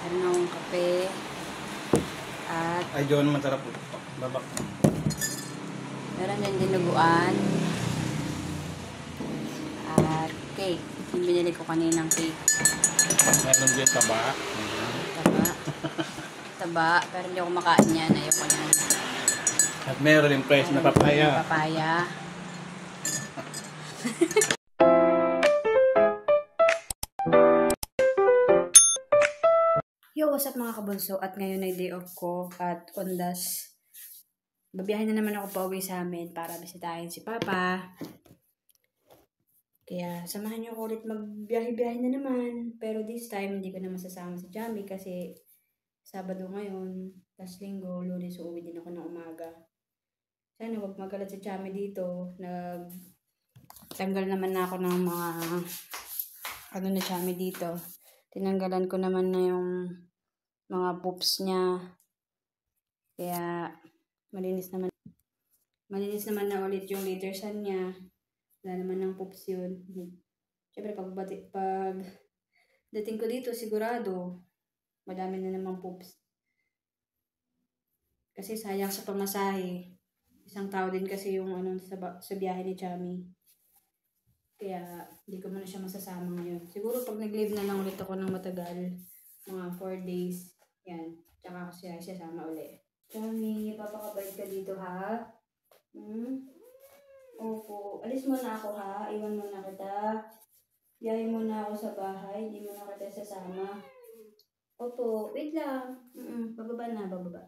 Meron akong kape. At ay, John, masarap po. Babak. meron din dinuguan. At cake. Yung binili ko kaninang cake. Meron din taba. Taba. Taba. Pero hindi ako makain yan. Ayoko yan. At meron din fresh na papaya. Papaya. Yo, what's up mga kabunso? At ngayon ay day off ko at ondas. Babiyahin na naman ako pa uwi sa amin para bisitahin si Papa. Kaya samahan niyo ako ulit magbiyahe-biyahe na naman. Pero this time hindi ko na masasama si Jamie kasi Sabado ngayon, tas Linggo, Lunes uuwi din ako ng umaga. Sana wag magalat si Jamie dito. Tanggal naman na ako ng mga ni Jamie dito. Tinanggalan ko naman na yung mga poops niya. Kaya malinis naman na ulit yung littersan niya. Wala naman ng poops yun. Siyempre pag dating ko dito sigurado madami na naman poops. Kasi sayang sa pamasahe. Isang tao din kasi yung sa biyahe ni Jamie. Kaya hindi ko muna siya masasama ngayon. Siguro pag nag-leave na lang ulit ako ng matagal, mga 4 days, yan. Tsaka ako siya sasama ulit. Jamie, papakabait ka dito ha? Opo. Alis muna ako ha? Iwan muna kita. Biyahe muna ako sa bahay. Hindi muna kita sasama. Opo. Wait lang. Bababa na, bababa.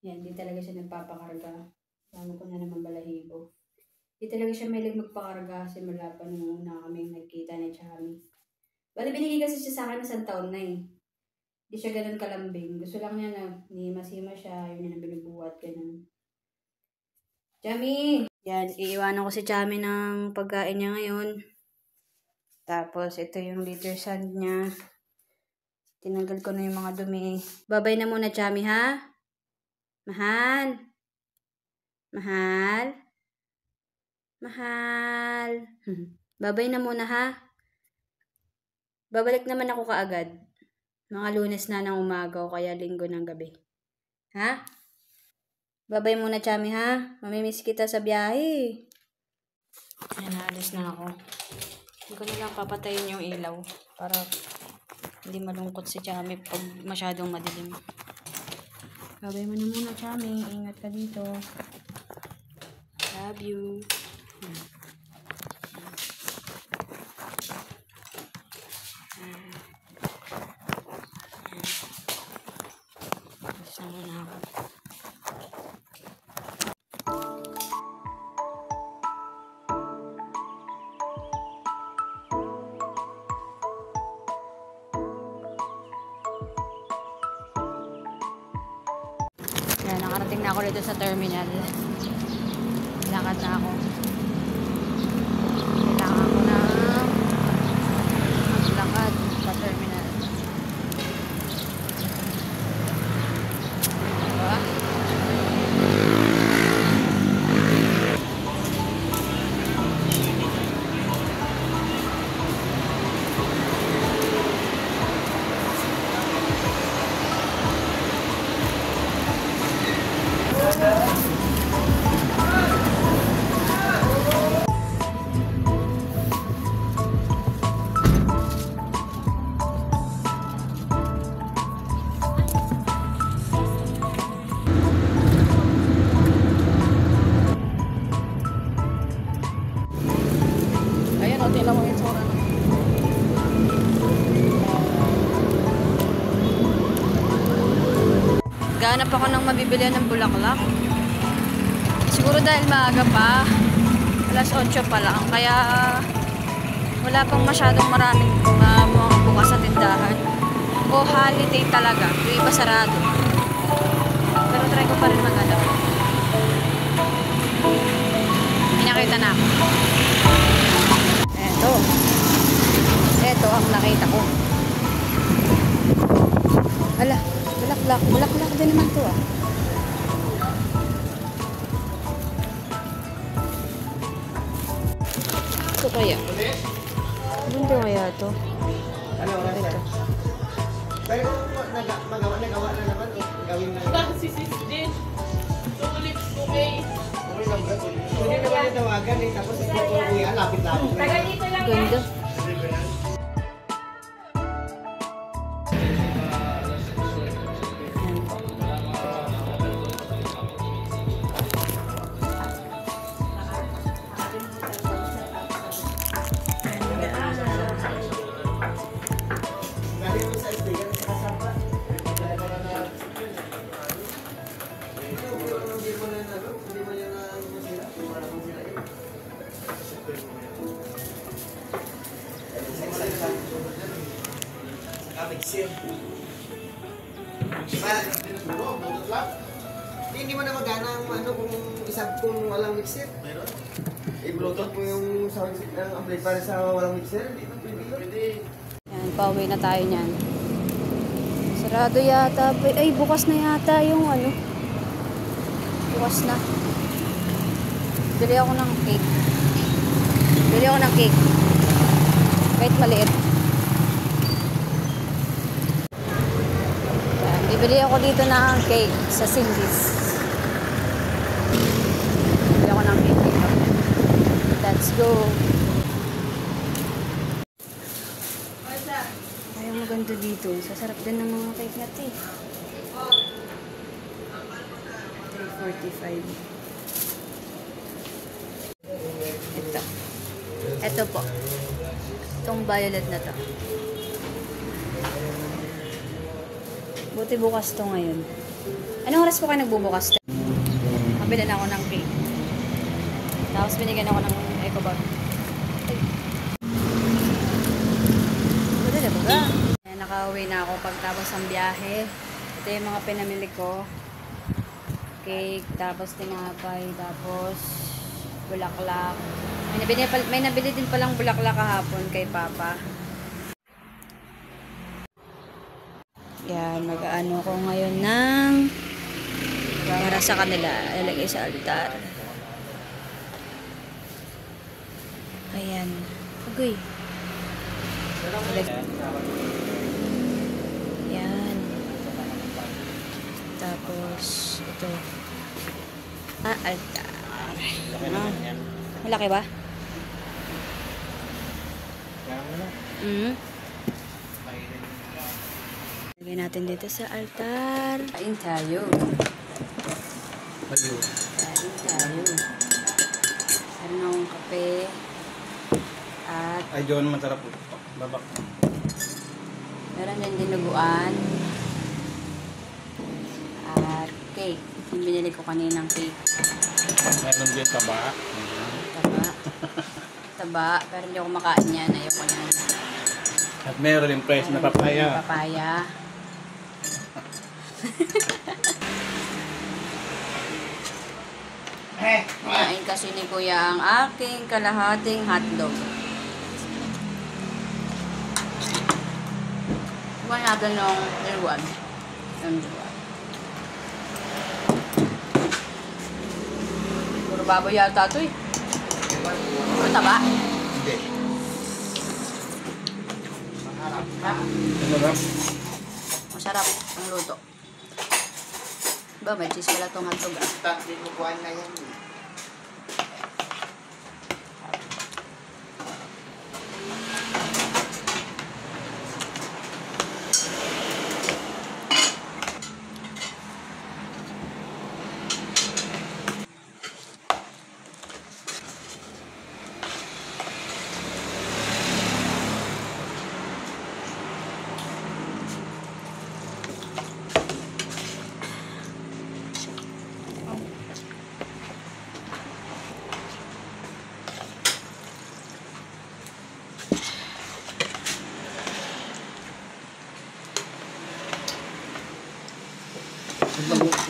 Yan, di talaga siya nagpapakarga. Paano ko na naman balahibo. Di talaga siya mahilig magpakarga kasi mula pa nung una kaming nagkita ni Jamie. Bali, binigay kasi siya sa akin na 1 taon na eh. Di siya ganun kalambing. Gusto lang niya na hima siya. Yun yung binubuhat, ganun. Jamie! Yan, iiwanan ko si Jamie ng pagkain niya ngayon. Tapos, ito yung litter sand niya. Tinanggal ko na yung mga dumi. Babay na muna, Jamie, ha? Mahal! Mahal! Mahal. Babay na muna ha. Babalik naman ako kaagad. Mga Lunes na ng umaga o kaya Linggo ng gabi. Ha? Babay muna, Jamie ha. Mamimiss kita sa biyahe. Ayan, naalis na ako. Hindi ko na lang papatayin yung ilaw para hindi malungkot si Jamie pag masyadong madilim. Babay mo na muna, Jamie. Ingat ka dito. Love you. Sama na ako. Yan, nakarating na ako dito sa terminal. Lakad na ako. Kailangan ko na maglakad sa terminal. Diba? Tingnan mo yung tsura na. Gahanap ako ng mabibili ng bulaklak. Siguro dahil maaga pa. Alas 8 pa lang. Kaya wala pang masyadong maraming mga bukas sa tindahan. O holiday talaga. Yung iba sarado. Pero try ko pa rin maghanap. Pinakita na ako. Ito ang nakita ko. Ala, bulaklak din naman to ah. Ito kaya? Ano kaya to? Ito. Ganda. Hindi mo na magana ang ano kung walang mixer. Meron. I-bluetooth mo yung sound ng amplifier sa walang mixer. Hindi na pwede. Yan, pauwi na tayo niyan. Sarado yata. Ay, bukas na yata yung ano. Bukas na. Bili ako ng cake. Kahit maliit. Yan, bibili ako dito ng cake sa Cindy's. Bibili ako ng cake dito. Let's go. Ay, ang maganda dito. Sasarap din ng mga cake natin. 345. Ito po. Itong violet na to. Buti bukas to ngayon. Anong oras po kayo nagbubukas? Kabila na ako ng cake. Tapos binigyan ako ng ecobag. Buti na baga. Nakauwi na ako pagtapos ng biyahe. Ito yung mga pinamili ko. Cake, tapos tinapay, tapos bulaklak. May nabili din palang bulaklak kahapon kay Papa. Yan, mag-ano ko ngayon ng para sa kanila. Ilagay sa altar. Ayan. Ugoy. Yan. Tapos, ito. Altar. Malaki ba? Lagay natin dito sa altar. Kain tayo. Kain tayo. Meron akong kape. At Ay, John, masarap po. Babak. meron din dinuguan. At cake. Yung binili ko kaninang cake. Meron din taba. Taba. Pero hindi ako makain yan. Ayoko yan. At meron din fresh na papaya. Papaya. Kain kasi ni Kuya ang aking kalahating hotdog. Kuha natin ng dinuguan. Puro baboy yata ito eh. Puro taba. Hindi. Masarap. Masarap ang luto. Ba, may cheese wala itong hotdog ah. Hindi mo buwan na yan.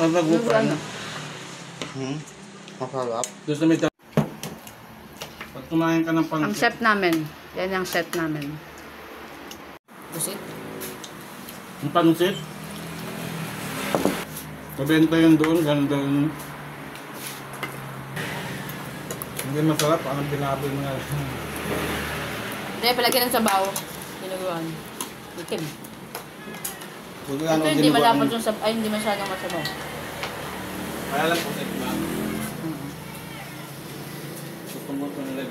Magupan. Masarap. Doon sa may pag kumain ka ng Ang pansit. set namin. Yan ang set namin. Busit. Ang pansit. Mabenta yun doon. Ganda yun. Hindi masarap. Ang binaboy mga. Hindi, palagyan ng sabaw. Dinuguan. Itim. Buti Ito hindi malapot yung sabaw. Ay, hindi masyadong masabaw. Kaya lang po sa iba. Gusto mo ito nila.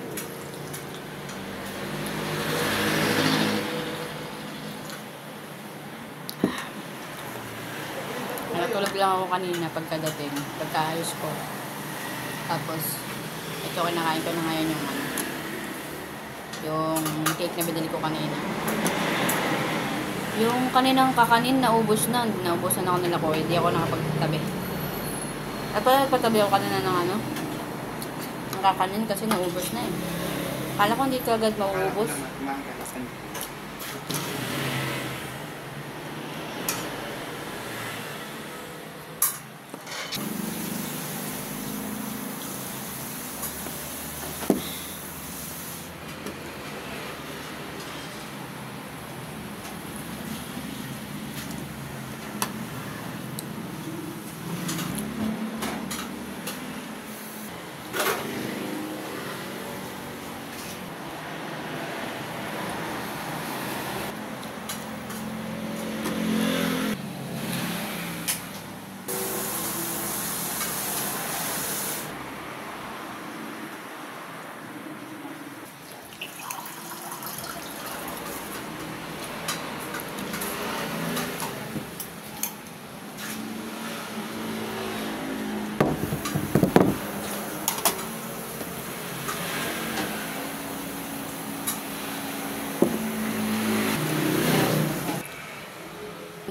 Tulog lang ako kanina pagkadating, pagkaayos ko. Tapos, ito kinakain ko na ngayon yung ano. Yung cake na binili ko kanina. Yung kaninang kakanin, naubos na. Naubusan ako nila ko. Hindi ako nakapagtabi. At pala nagpatabi ako kanina ng ano. Ng kakanin kasi naubos na eh. Kala ko hindi ka agad mauubos.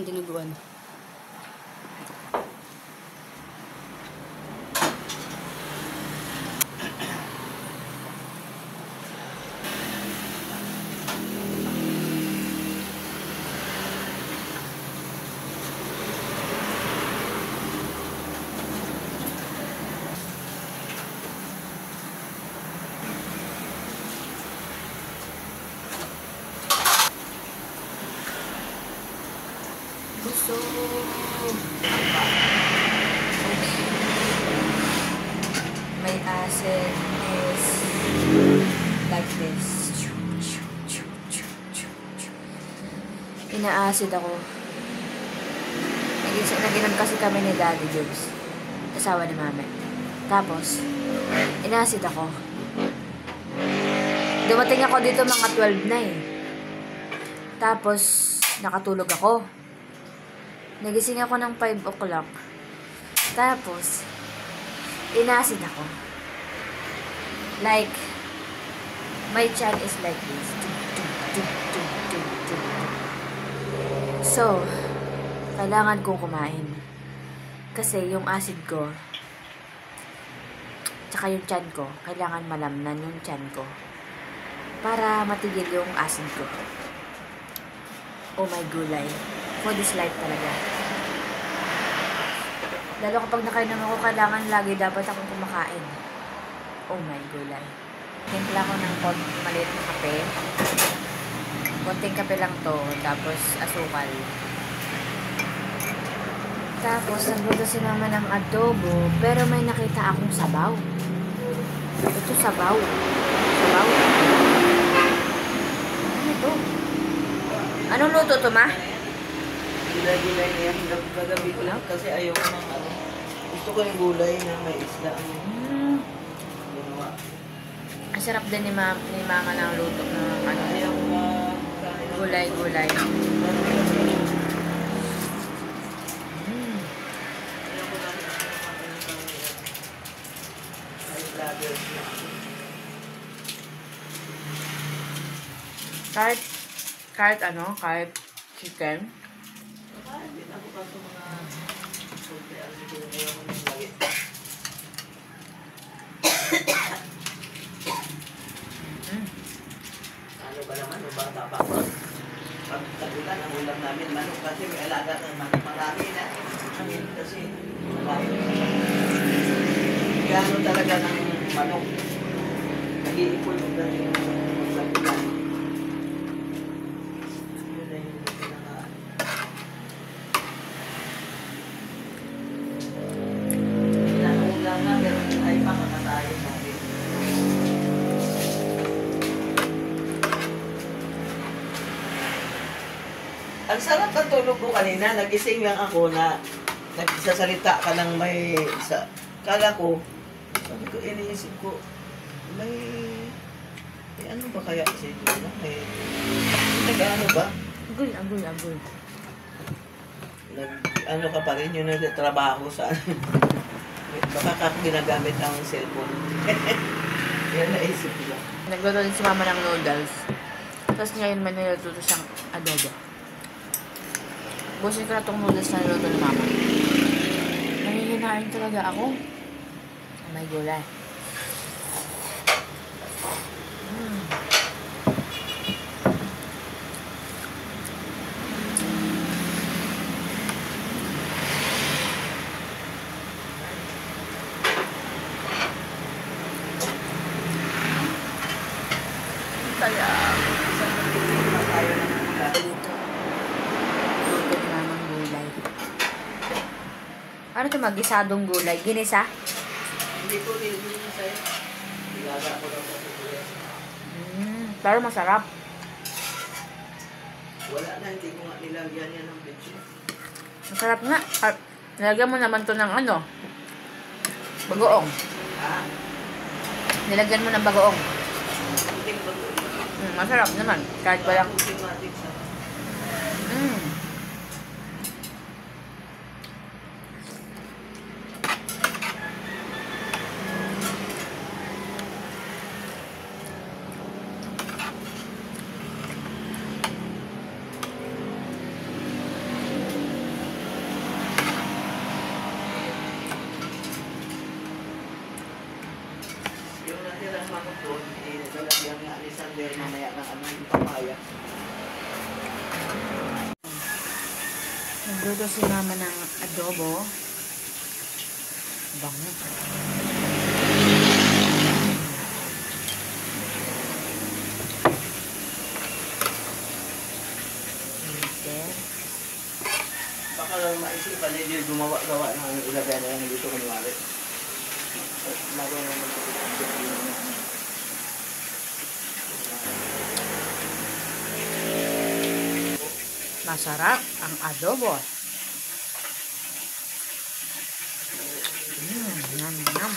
Ang dinuguan. Busog. My acid is like this. Ina-acid ako. Naginom kasi kami ni Daddy Jobs. Asawa ni Mami. Tapos, ina-acid ako. Dumating ako dito mga 12 na eh. Tapos, nakatulog ako. Nagising ako ng 5 o'clock. Tapos, inasid ako. Like, my chan is like this. So, kailangan kong kumain. Kasi yung acid ko, tsaka yung chan ko, kailangan malamnan yung chan ko. Para matigil yung acid ko. Oh my gulay. For this life talaga. Lalo kapag nakainom ako, kailangan lagi dapat akong kumakain. Oh my gulay. Timpla ko ng maliit na kape. Konting kape lang to. Tapos asukal. Tapos nagluto si Mama ng adobo. Pero may nakita akong sabaw. Ito sabaw. Sabaw. Ano ito? Anong luto to, Ma? Gulay-gulay na yan. Gagabi ko lang kasi ayaw ko ng ano. Gusto ko yung gulay na may isda. Ginawa. Ang sarap din ni Mama ng luto ng ano. Ayaw ko Gulay-gulay. Kahit ano? Kahit chicken? Ano ba naman, bata pa ako. Pag tagulan, ang ulam namin, manok kasi may alaga ng marami na. Kasi marami. Gano talaga ng manok. Nag-iipon yung dahil yung tagulan. Yun na yung pinaka. Pinaulam na, pero ay makakatayo namin. Ang sarap ng tulog ko kanina. Nagising lang ako na nagsasalita ka ng may isa. Kala ko, sabi ko, iniisip ko, may ano ba kaya si Dula? May nag-ano ba? Agul. ano ka pa rin, yung nagtatrabaho sa baka ka ginagamit ang cellphone. Yan naisip ko lang. Nagluto din si mama ng noodles. Tapos ngayon may niluto siyang adobo. Busin ko na itong noodles na niluto ni mama. Nangihinain talaga ako. May gulay. Kaya, Tayo ng ulan. dito. Luto ni mamang gulay. Ano ito mag-gisadong gulay? Ginisa? Hindi ko din sa'yo. Ilaga ko lang sa sibuyas. Pero masarap. Wala na, hindi ko nga nilagyan yan ng bitch. Masarap nga. Nilagyan mo naman to ng ano? Bagoong. Ha? Nilagyan mo ng bagoong. Hindi ko ba Masarap naman. Kahit walang... automatic sa... Yung natirang manok doon, nalagyan nga ni Sander mamaya ng ano, yung papaya. Nagluto si mama ng adobo. Bango. Then, Baka lang maisipan, hindi gumawa-gawa ng ano, ilagay na lang dito kunwari. Laro naman ito. masarap ang adobo. Nam nam.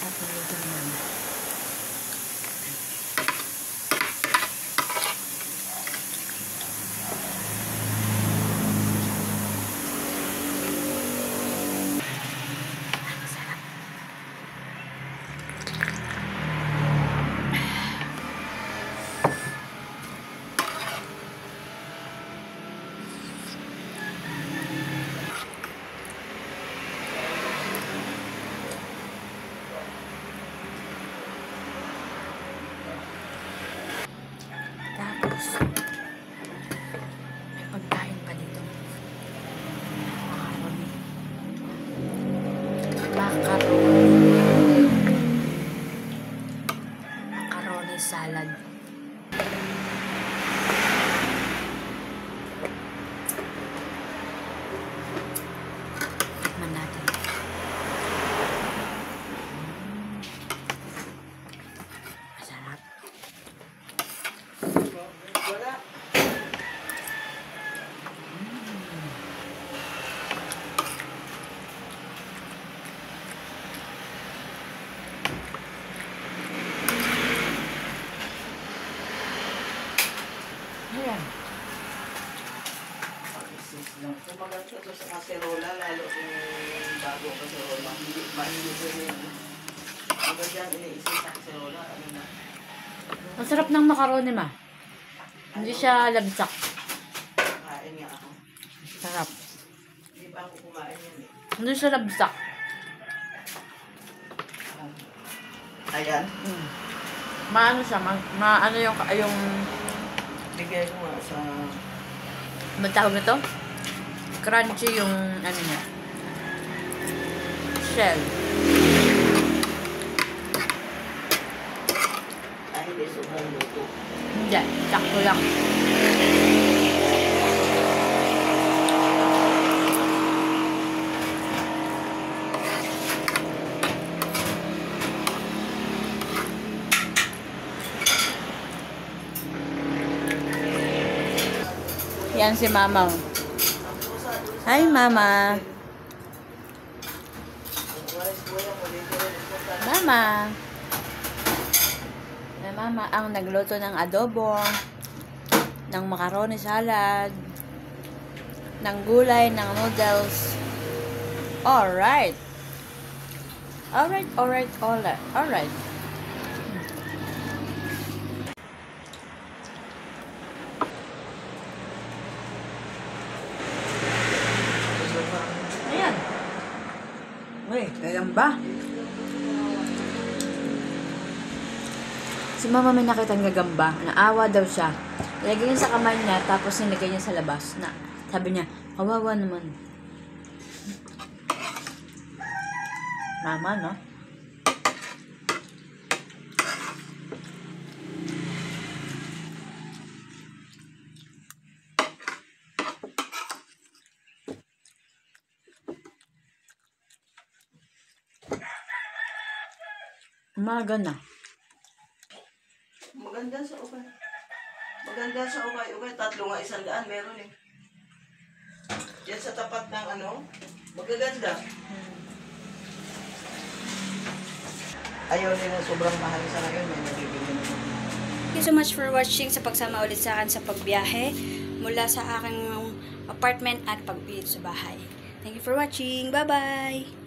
At nilito ni mama. Tapos, may pagkain pa dito. Macaroni. Macaroni salad. Tikman natin. Masarap. Wala. Ayan. Kumagat ka sa kaserola, lalo kung bago ang kaserola. Hindi, mahilig ko yun. Kapag yan, iniisip sa kaserola, ano na. Ang sarap ng macaroni, ma. Hindi siya labsak. Kain nga ako. Sarap. Hindi pa ako kumain yan eh. Hindi siya labsak. Ayan. Maano siya, maano yung Bigay ko nga sa... magtawag na to? Crunchy yung ano niya. Shell. Ay, hindi sobrang luto. Hindi, sakto lang. Yan si Mama. Hi, Mama. Mama. Na Mama ang nagluto ng adobo, ng macaroni salad, ng gulay, ng noodles. Alright. Alright. Ayan. Uy, kailan ba? Si Mama may nakitang gagamba. Naawa daw siya. Ilagay niya sa kamay niya, tapos nilagay niya sa labas. Sabi niya, kawawa naman. Mama, no? Umaga na. Maganda sa ukay. Maganda sa ukay. Tatlo nga 100 meron eh. Yan sa tapat ng ano, magaganda. Ayaw nila sobrang mahal sa ngayon. May nabibili naman. Thank you so much for watching sa pagsama ulit sa akin sa pagbiyahe mula sa aking apartment at pagbiyahe sa bahay. Thank you for watching. Bye-bye!